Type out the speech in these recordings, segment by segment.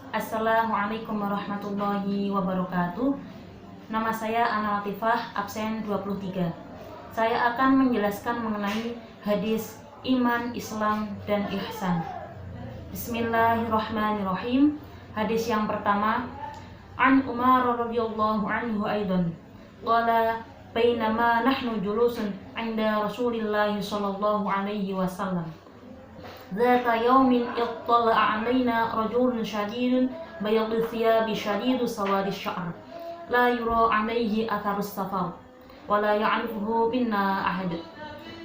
Assalamualaikum warahmatullahi wabarakatuh. Nama saya Ana Latifah, absen 23. Saya akan menjelaskan mengenai hadis iman, Islam, dan ihsan. Bismillahirrahmanirrahim. Hadis yang pertama, An Umar radhiyallahu anhu aidan qala bainama nahnu julusun 'inda Rasulillah sallallahu alaihi wasallam Zata yaumin ittala'a 'alaina rajulun shadidun bayadul thiyab shadidu sawadi sya'r la yura 'alaihi atharus safar wa la ya'rifuhu minna ahad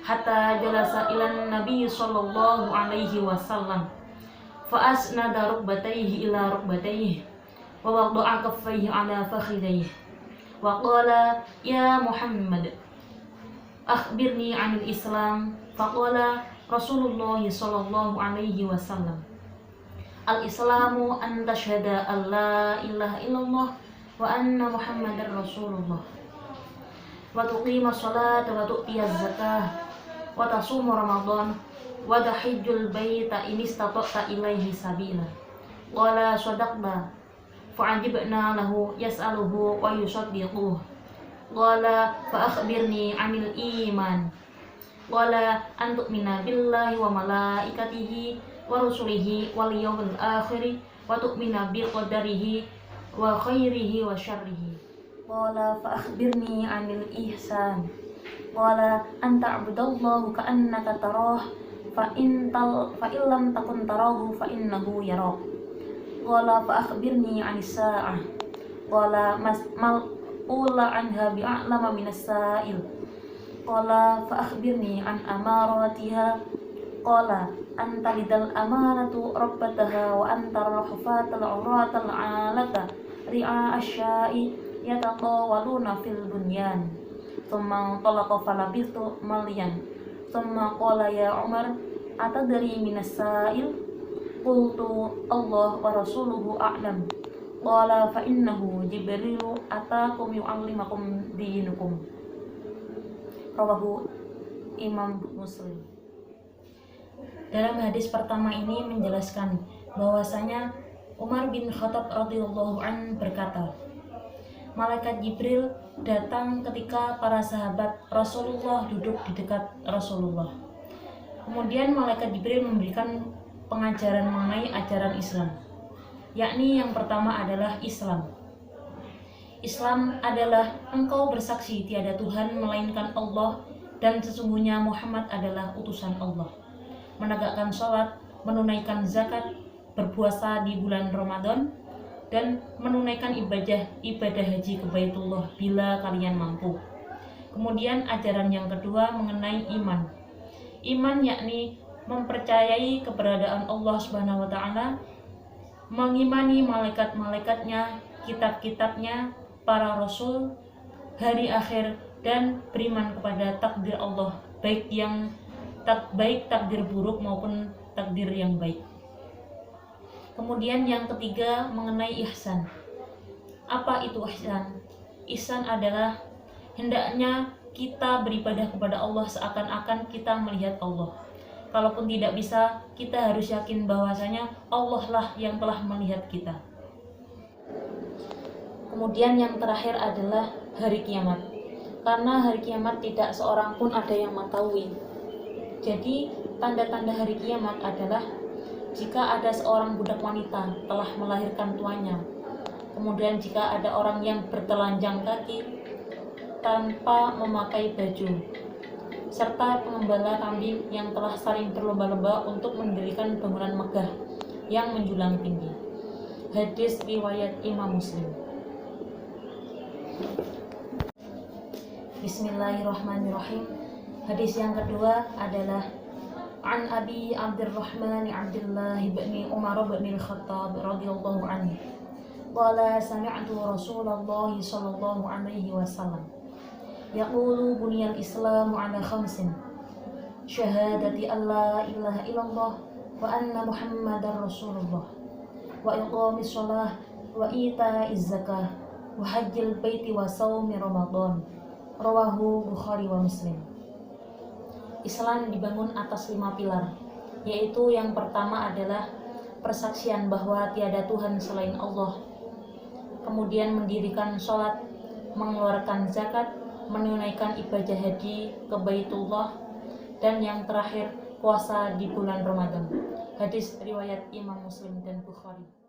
hatta jalasa ila nabi sallallahu alaihi wasallam fa asnada rukbatayhi ila rukbatayhi wa wada'a kaffayhi 'ala fakhidayhi wa qala ya Muhammad akhbirni 'anil Islam faqala Rasulullah sallallahu alaihi wasallam Al-Islamu an tashhada an la ilaha illallah wa anna Muhammadar Rasulullah wa tuqima sholata wa tu'tiyaz zakah wa tasuma Ramadan wa tahijjul baita in istata'ta ilaihi sabila qala sadaqta fa'ajibna lahu yas'aluhu wa yusaddiquhu qala fa akhbirni 'anil iman qala an tu'mina billahi wa malaikatihi wa rusulihi wal yawmil akhir wa tu'mina bil qadarihi wa khairihi wa syarrihi qala fa akhbirni 'anil ihsan qala an ta'budallaha ka'annaka tarah fa illam takun tarahu fa innahu yarak qala fa akhbirni 'anis sa'ah qala mal ula anha bi'a'lama minas sa'il qala fa akhbirni an amaratiha qala anta lidal amanatu rabbataha wa anta rahfatal uratal alata ri'a asya'i yatatawaluna fil bunyan thumma talaqa falabistu maliyan thumma qala ya Umar atadri minas sa'il qultu Allah wa rasuluhu a'lam qala fa innahu jibrilu atakum yu'allimakum dinukum Rawahu Imam Muslim. Dalam hadis pertama ini menjelaskan bahwasanya Umar bin Khattab radhiyallahu an berkata, malaikat Jibril datang ketika para sahabat Rasulullah duduk di dekat Rasulullah. Kemudian malaikat Jibril memberikan pengajaran mengenai ajaran Islam, yakni yang pertama adalah Islam. Islam adalah engkau bersaksi tiada Tuhan melainkan Allah dan sesungguhnya Muhammad adalah utusan Allah. Menegakkan sholat, menunaikan zakat, berpuasa di bulan Ramadan, dan menunaikan ibadah haji ke Baitullah bila kalian mampu. Kemudian ajaran yang kedua mengenai iman. Iman yakni mempercayai keberadaan Allah Subhanahu wa taala, mengimani malaikat-malaikatnya, kitab-kitabnya, para rasul, hari akhir, dan beriman kepada takdir Allah, baik takdir buruk maupun takdir yang baik. Kemudian yang ketiga mengenai ihsan. Apa itu ihsan? Ihsan adalah hendaknya kita beribadah kepada Allah seakan-akan kita melihat Allah. Kalaupun tidak bisa, kita harus yakin bahwasanya Allah lah yang telah melihat kita. Kemudian yang terakhir adalah hari kiamat. Karena hari kiamat tidak seorang pun ada yang mengetahui. Jadi tanda-tanda hari kiamat adalah jika ada seorang budak wanita telah melahirkan tuannya. Kemudian jika ada orang yang bertelanjang kaki tanpa memakai baju, serta pengembala kambing yang telah saling berlomba-lomba untuk mendirikan bangunan megah yang menjulang tinggi. Hadis riwayat Imam Muslim. Bismillahirrahmanirrahim. Hadis yang kedua adalah An Abi Abdurrahman Abdullah bin Umar bin Khattab radhiyallahu anhu qala sami'tu Rasulullah sallallahu alaihi wasallam yaqulu buniyal Islamu ala khamsin syahadati alla ilaha illallah wa anna Muhammadar Rasulullah wa iqamis shalah wa ita'iz zakah wa hajjil baiti wa shaumi Ramadan. Rawahu Bukhari wa Muslim. Islam dibangun atas 5 pilar, yaitu yang pertama adalah persaksian bahwa tiada Tuhan selain Allah, kemudian mendirikan sholat, mengeluarkan zakat, menunaikan ibadah haji ke Baitullah, dan yang terakhir puasa di bulan Ramadan. Hadis riwayat Imam Muslim dan Bukhari.